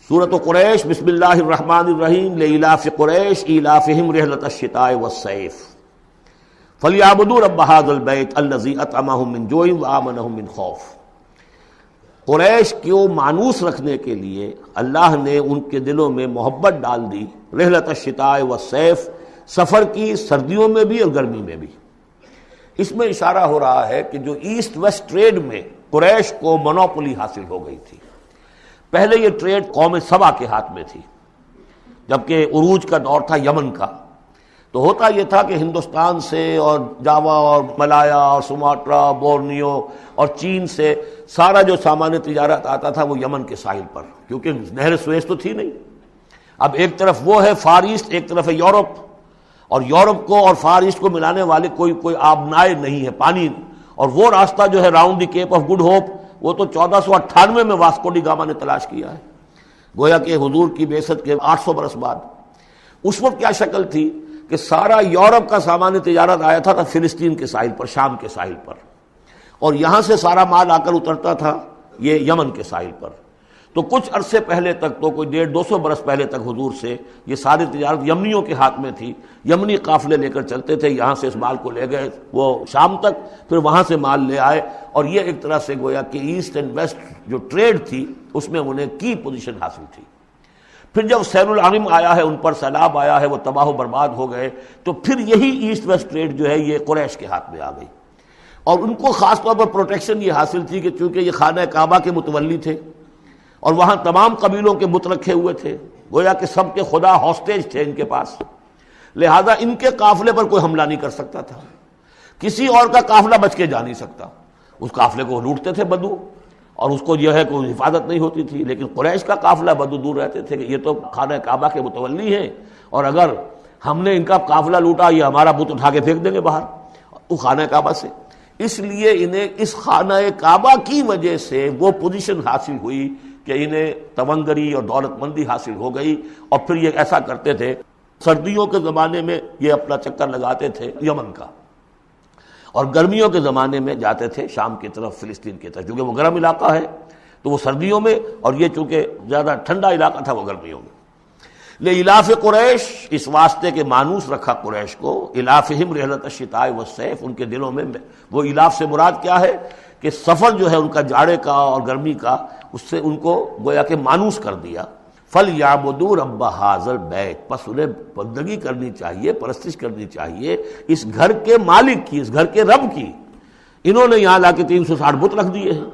سورۃ قریش، بسم اللہ الرحمن الرحیم، لإلاف قریش إیلافہم رحلۃ الشتاء والصیف فلیعبدوا رب ھذا البیت الذی اطعمہم من جوع وآمنہم من خوف۔ قریش کو مانوس رکھنے کے لیے اللہ نے ان کے دلوں میں محبت ڈال دی، رحلۃ الشتاء والصیف، سفر کی سردیوں میں بھی اور گرمی میں بھی۔ اس میں اشارہ ہو رہا ہے کہ جو ایسٹ ویسٹ ٹریڈ میں قریش کو مونوپولی حاصل ہو گئی تھی۔ پہلے یہ ٹریڈ قوم سبا کے ہاتھ میں تھی، جبکہ عروج کا دور تھا یمن کا۔ تو ہوتا یہ تھا کہ ہندوستان سے اور جاوا اور ملایا اور سماٹرا، بورنیو اور چین سے سارا جو سامان تجارت آتا تھا وہ یمن کے ساحل پر، کیونکہ نہر سویس تو تھی نہیں۔ اب ایک طرف وہ ہے فار ایسٹ، ایک طرف ہے یورپ، اور یورپ کو اور فار ایسٹ کو ملانے والے کوئی آبنائے نہیں ہے، پانی۔ اور وہ راستہ جو ہے round the Cape of Good Hope, وہ تو 1498 میں واسکو ڈی گاما نے تلاش کیا ہے، گویا کہ حضور کی بعثت کے 800 برس بعد۔ اس وقت کیا شکل تھی کہ سارا یورپ کا سامان تجارت آیا تھا فلسطین کے ساحل پر، شام کے ساحل پر، اور یہاں سے سارا مال آ کر اترتا تھا یہ یمن کے ساحل پر۔ تو کچھ عرصے پہلے تک، تو کوئی 150-200 برس پہلے تک حضور سے یہ ساری تجارت یمنیوں کے ہاتھ میں تھی۔ یمنی قافلے لے کر چلتے تھے، یہاں سے اس مال کو لے گئے وہ شام تک، پھر وہاں سے مال لے آئے، اور یہ ایک طرح سے گویا کہ ایسٹ اینڈ ویسٹ جو ٹریڈ تھی اس میں انہیں کی پوزیشن حاصل تھی۔ پھر جب سیل العرم آیا ہے، ان پر سیلاب آیا ہے، وہ تباہ و برباد ہو گئے، تو پھر یہی ایسٹ ویسٹ ٹریڈ جو ہے یہ قریش کے ہاتھ میں آ گئی، اور ان کو خاص طور پر پروٹیکشن یہ حاصل تھی کہ چونکہ یہ خانہ کعبہ کے متولی تھے اور وہاں تمام قبیلوں کے بت رکھے ہوئے تھے، گویا کہ سب کے خدا ہاسٹیج تھے ان کے پاس، لہذا ان کے قافلے پر کوئی حملہ نہیں کر سکتا تھا، کسی اور کا قافلہ بچ کے جا نہیں سکتا۔ اس قافلے کو لوٹتے تھے بدو، اور اس کو جو ہے کوئی حفاظت نہیں ہوتی تھی، لیکن قریش کا قافلہ بدو دور رہتے تھے کہ یہ تو خانہ کعبہ کے متولی ہیں، اور اگر ہم نے ان کا قافلہ لوٹا یہ ہمارا بت اٹھا کے پھینک دیں گے باہر وہ خانہ کعبہ سے۔ اس لیے انہیں اس خانہ کعبہ کی وجہ سے وہ پوزیشن حاصل ہوئی کہ انہیں تونگری اور دولت مندی حاصل ہو گئی، اور پھر یہ ایسا کرتے تھے، سردیوں کے زمانے میں یہ اپنا چکر لگاتے تھے یمن کا، اور گرمیوں کے زمانے میں جاتے تھے شام کی طرف، فلسطین کی طرف، چونکہ وہ گرم علاقہ ہے تو وہ سردیوں میں، اور یہ چونکہ زیادہ ٹھنڈا علاقہ تھا وہ گرمیوں میں۔ لإلاف قریش، اس واسطے کے مانوس رکھا قریش کو، الافہم رحلۃ الشتاء والصیف، ان کے دلوں میں وہ الاف سے مراد کیا ہے کہ سفر جو ہے ان کا جاڑے کا اور گرمی کا، اس سے ان کو گویا کہ مانوس کر دیا۔ فَلْيَعْبُدُوا رَبَّ هَٰذَا الْبَيْتِ، پس انہیں بندگی کرنی چاہیے، پرستش کرنی چاہیے اس گھر کے مالک کی، اس گھر کے رب کی۔ انہوں نے یہاں لا کے 360 بت رکھ دیے ہیں،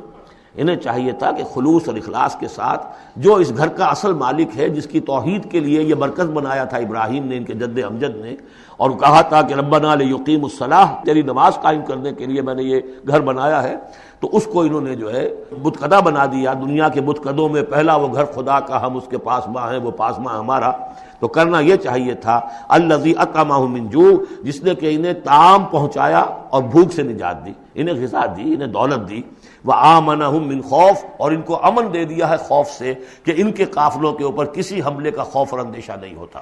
انہیں چاہیے تھا کہ خلوص اور اخلاص کے ساتھ جو اس گھر کا اصل مالک ہے، جس کی توحید کے لیے یہ مرکز بنایا تھا ابراہیم نے، ان کے جد امجد نے، اور کہا تھا کہ ربنا لیقیموا الصلاۃ، تیری نماز قائم کرنے کے لیے میں نے یہ گھر بنایا ہے، تو اس کو انہوں نے جو ہے بت قدہ بنا دیا۔ دنیا کے بت قدوں میں پہلا وہ گھر خدا کا، ہم اس کے پاسباں ہیں، وہ پاسباں ہمارا۔ تو کرنا یہ چاہیے تھا الذی اطعمہم من جوع، جس نے کہ انہیں طعام پہنچایا اور بھوک سے نجات دی، انہیں غذا دی، انہیں دولت دی، وآمنہم من خوف، اور ان کو امن دے دیا ہے خوف سے کہ ان کے قافلوں کے اوپر کسی حملے کا خوف اور اندیشہ نہیں ہوتا۔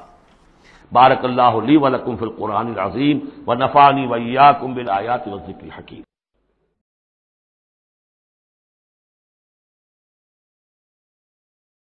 بارک اللہ لی ولکم فی القرآن العظیم ونفعنی وإیاکم بالآیات والذکر الحکیم۔